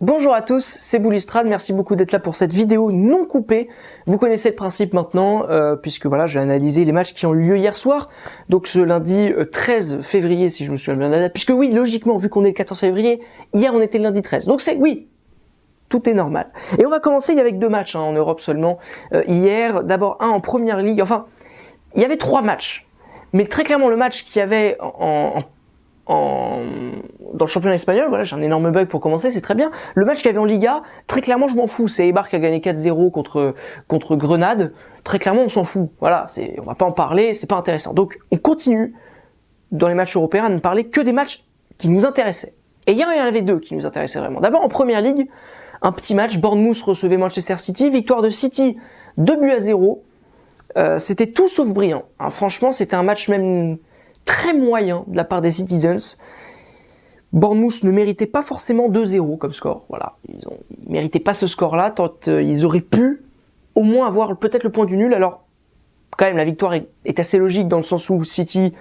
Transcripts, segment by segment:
Bonjour à tous, c'est Boulistrade, merci beaucoup d'être là pour cette vidéo non coupée. Vous connaissez le principe maintenant, puisque voilà, je vais analyser les matchs qui ont eu lieu hier soir, donc ce lundi 13 février, si je me souviens bien de la date, puisque oui, logiquement, vu qu'on est le 14 février, hier on était le lundi 13, donc oui, tout est normal. Et on va commencer avec deux matchs en Europe seulement. Hier, d'abord un en Première Ligue, enfin, il y avait trois matchs, mais très clairement le match qu'il y avait dans le championnat espagnol, voilà, j'ai un énorme bug pour commencer, c'est très bien. Le match qu'il y avait en Liga, très clairement, je m'en fous. C'est Eibar qui a gagné 4-0 contre Grenade. Très clairement, on s'en fout. Voilà, on va pas en parler, c'est pas intéressant. Donc, on continue dans les matchs européens à ne parler que des matchs qui nous intéressaient. Et hier, il y en avait deux qui nous intéressaient vraiment. D'abord, en Première Ligue, un petit match, Bournemouth recevait Manchester City, victoire de City 2-0. C'était tout sauf brillant. Hein, franchement, c'était un match même très moyen de la part des Citizens. Bournemouth ne méritait pas forcément 2-0 comme score. Voilà, ils méritaient pas ce score-là, tant ils auraient pu au moins avoir peut-être le point du nul. Alors, quand même, la victoire est assez logique dans le sens où City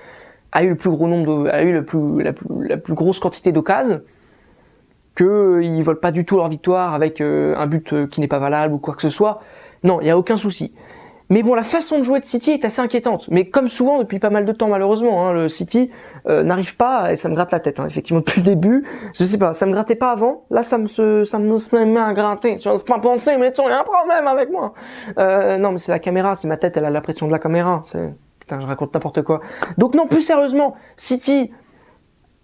a eu le plus gros nombre, la plus grosse quantité d'occasions, qu'ils volent pas du tout leur victoire avec un but qui n'est pas valable ou quoi que ce soit. Non, il y a aucun souci. Mais bon, la façon de jouer de City est assez inquiétante. Mais comme souvent depuis pas mal de temps malheureusement, hein, le City n'arrive pas, et ça me gratte la tête, hein, effectivement depuis le début. Je sais pas, ça me grattait pas avant. Là, ça me met à gratter. Je n'ose pas penser, mais il y a un problème avec moi. Non, mais c'est la caméra, c'est ma tête, elle a la pression de la caméra. Putain, je raconte n'importe quoi. Donc non, plus sérieusement, City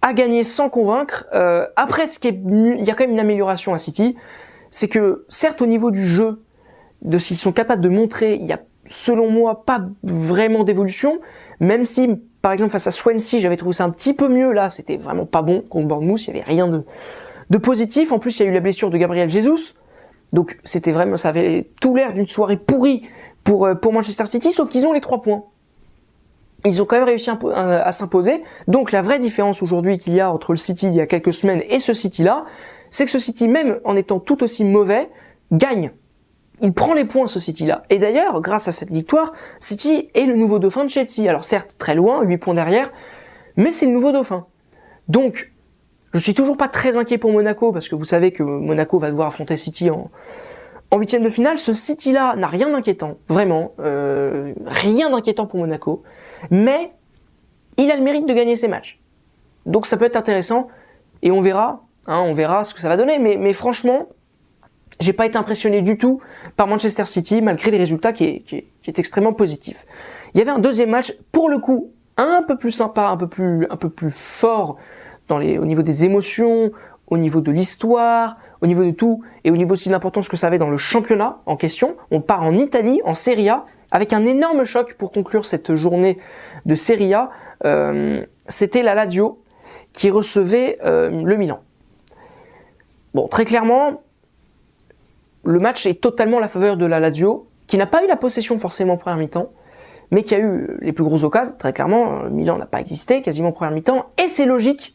a gagné sans convaincre. Après, il y a quand même une amélioration à City, c'est que certes au niveau du jeu, de s'ils sont capables de montrer, il y a selon moi pas vraiment d'évolution, même si par exemple face à Swansea j'avais trouvé ça un petit peu mieux, là c'était vraiment pas bon contre Bournemouth, il y avait rien de positif. En plus il y a eu la blessure de Gabriel Jesus, donc c'était vraiment, ça avait tout l'air d'une soirée pourrie pour Manchester City, sauf qu'ils ont les 3 points. Ils ont quand même réussi à s'imposer. Donc la vraie différence aujourd'hui qu'il y a entre le City il y a quelques semaines et ce City là, c'est que ce City, même en étant tout aussi mauvais, gagne. Il prend les points, ce City-là. Et d'ailleurs, grâce à cette victoire, City est le nouveau dauphin de Chelsea. Alors certes, très loin, 8 points derrière, mais c'est le nouveau dauphin. Donc, je suis toujours pas très inquiet pour Monaco, parce que vous savez que Monaco va devoir affronter City en 8e de finale. Ce City-là n'a rien d'inquiétant, vraiment. Rien d'inquiétant pour Monaco. Mais, il a le mérite de gagner ses matchs. Donc ça peut être intéressant, et on verra ce que ça va donner. Mais franchement, j'ai pas été impressionné du tout par Manchester City, malgré les résultats qui est extrêmement positif. Il y avait un deuxième match, pour le coup, un peu plus sympa, un peu plus fort au niveau des émotions, au niveau de l'histoire, au niveau de tout, et au niveau aussi de l'importance que ça avait dans le championnat en question. On part en Italie, en Serie A, avec un énorme choc pour conclure cette journée de Serie A. C'était la Lazio qui recevait le Milan. Bon, très clairement, le match est totalement à la faveur de la Lazio, qui n'a pas eu la possession forcément en première mi-temps, mais qui a eu les plus grosses occasions. Très clairement, Milan n'a pas existé quasiment en première mi-temps, et c'est logique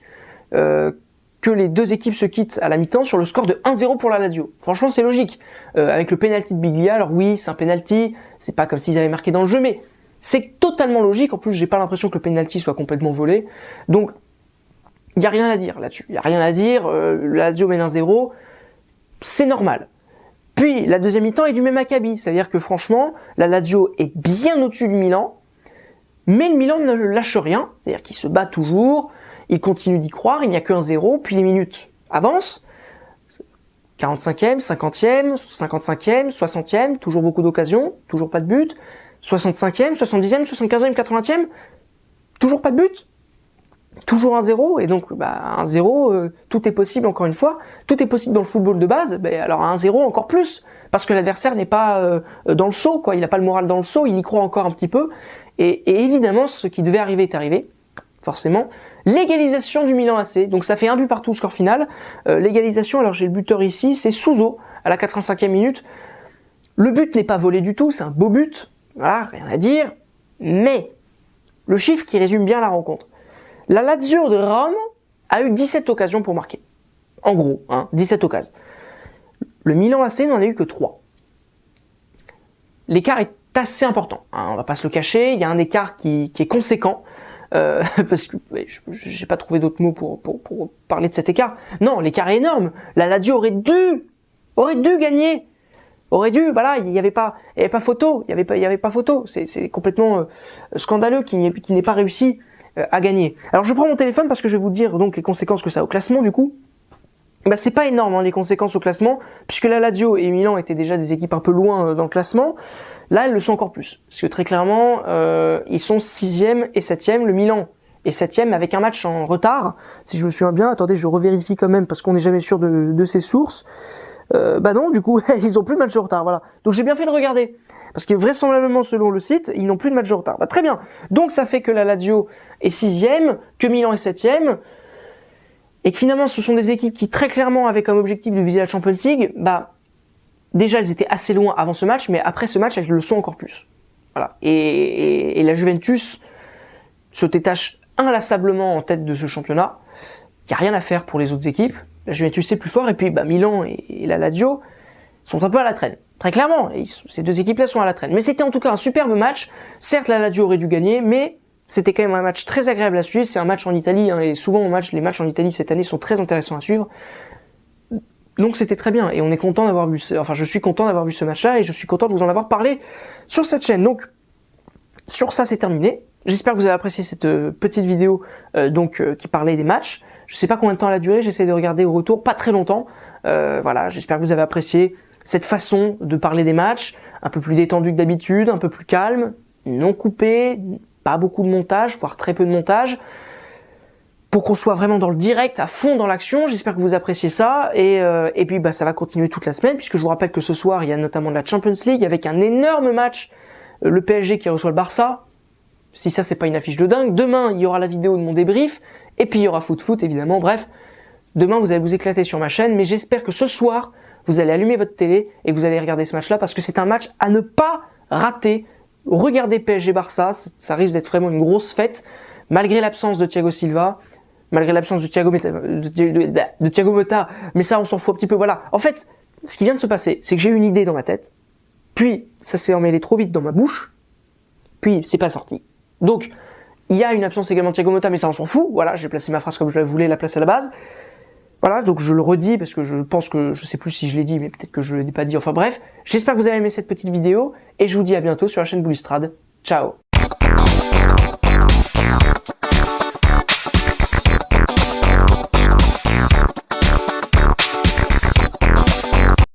que les deux équipes se quittent à la mi-temps sur le score de 1-0 pour la Lazio. Franchement, c'est logique. Avec le penalty de Biglia, alors oui, c'est un penalty, c'est pas comme s'ils avaient marqué dans le jeu, mais c'est totalement logique. En plus, j'ai pas l'impression que le penalty soit complètement volé. Donc, il n'y a rien à dire là-dessus. Il n'y a rien à dire, la Lazio mène 1-0, c'est normal. Puis, la deuxième mi-temps est du même acabit, c'est-à-dire que franchement, la Lazio est bien au-dessus du Milan, mais le Milan ne lâche rien, c'est-à-dire qu'il se bat toujours, il continue d'y croire, il n'y a que 1-0, puis les minutes avancent, 45e, 50e, 55e, 60e, toujours beaucoup d'occasions, toujours pas de but, 65e, 70e, 75e, 80e, toujours pas de but, toujours 1-0, et donc 1-0, tout est possible encore une fois, tout est possible dans le football de base, alors à 1-0 encore plus, parce que l'adversaire n'est pas dans le seau, quoi, il n'a pas le moral dans le seau, il y croit encore un petit peu, et évidemment ce qui devait arriver est arrivé, forcément, l'égalisation du Milan AC, donc ça fait un but partout au score final, l'égalisation, alors j'ai le buteur ici, c'est Suso, à la 85e minute, le but n'est pas volé du tout, c'est un beau but, voilà, rien à dire, mais le chiffre qui résume bien la rencontre, la Lazio de Rome a eu 17 occasions pour marquer. En gros, 17 occasions. Le Milan AC n'en a eu que 3. L'écart est assez important, on va pas se le cacher, il y a un écart qui est conséquent. parce que j'ai pas trouvé d'autres mots pour parler de cet écart. Non, l'écart est énorme. La Lazio aurait dû gagner. Aurait dû, voilà, il y avait pas photo, il y avait pas photo. C'est complètement scandaleux qu'il n'ait pas réussi à gagner. Alors je prends mon téléphone parce que je vais vous dire donc les conséquences que ça a au classement du coup. Bah c'est pas énorme les conséquences au classement, puisque la Lazio et Milan étaient déjà des équipes un peu loin dans le classement. Là, elles le sont encore plus, parce que très clairement, ils sont 6e et 7e. Le Milan est 7e avec un match en retard, si je me souviens bien. Attendez, je revérifie quand même parce qu'on n'est jamais sûr de ses sources. Bah non, du coup, ils ont plus de match de retard, voilà. Donc j'ai bien fait de regarder, parce que vraisemblablement, selon le site, ils n'ont plus de match de retard. Bah très bien. Donc ça fait que la Lazio est 6e, que Milan est 7e. Et que finalement, ce sont des équipes qui très clairement avaient comme objectif de viser la Champions League. Bah, déjà, elles étaient assez loin avant ce match, mais après ce match, elles le sont encore plus. Voilà. Et la Juventus se détache inlassablement en tête de ce championnat. Il n'y a rien à faire pour les autres équipes. La Juventus est plus fort, et puis bah, Milan et la Lazio sont un peu à la traîne. Très clairement, ces deux équipes-là sont à la traîne. Mais c'était en tout cas un superbe match. Certes, la Lazio aurait dû gagner, mais c'était quand même un match très agréable à suivre. C'est un match en Italie, et souvent les matchs en Italie cette année sont très intéressants à suivre. Donc c'était très bien, et on est content d'avoir vu je suis content d'avoir vu ce match-là, et je suis content de vous en avoir parlé sur cette chaîne. Donc, sur ça, c'est terminé. J'espère que vous avez apprécié cette petite vidéo qui parlait des matchs. Je sais pas combien de temps elle a duré, j'essaie de regarder au retour, pas très longtemps. Voilà, j'espère que vous avez apprécié cette façon de parler des matchs, un peu plus détendu que d'habitude, un peu plus calme, non coupé, pas beaucoup de montage, voire très peu de montage, pour qu'on soit vraiment dans le direct, à fond dans l'action. J'espère que vous appréciez ça, et puis bah, ça va continuer toute la semaine, puisque je vous rappelle que ce soir, il y a notamment de la Champions League, avec un énorme match, le PSG qui reçoit le Barça. Si ça, c'est pas une affiche de dingue. Demain, il y aura la vidéo de mon débrief, et puis il y aura foot évidemment. Bref, demain, vous allez vous éclater sur ma chaîne, mais j'espère que ce soir, vous allez allumer votre télé et que vous allez regarder ce match-là, parce que c'est un match à ne pas rater. Regardez PSG-Barça, ça risque d'être vraiment une grosse fête, malgré l'absence de Thiago Silva, malgré l'absence de Thiago Motta, mais ça, on s'en fout un petit peu. Voilà. En fait, ce qui vient de se passer, c'est que j'ai eu une idée dans ma tête, puis ça s'est emmêlé trop vite dans ma bouche, puis c'est pas sorti. Donc, il y a une absence également de Thiago Motta, mais ça, on s'en fout. Voilà, j'ai placé ma phrase comme je voulais la placer à la base. Voilà, donc je le redis parce que je pense que, je sais plus si je l'ai dit, mais peut-être que je l'ai pas dit. Enfin bref, j'espère que vous avez aimé cette petite vidéo, et je vous dis à bientôt sur la chaîne Bullistrade. Ciao!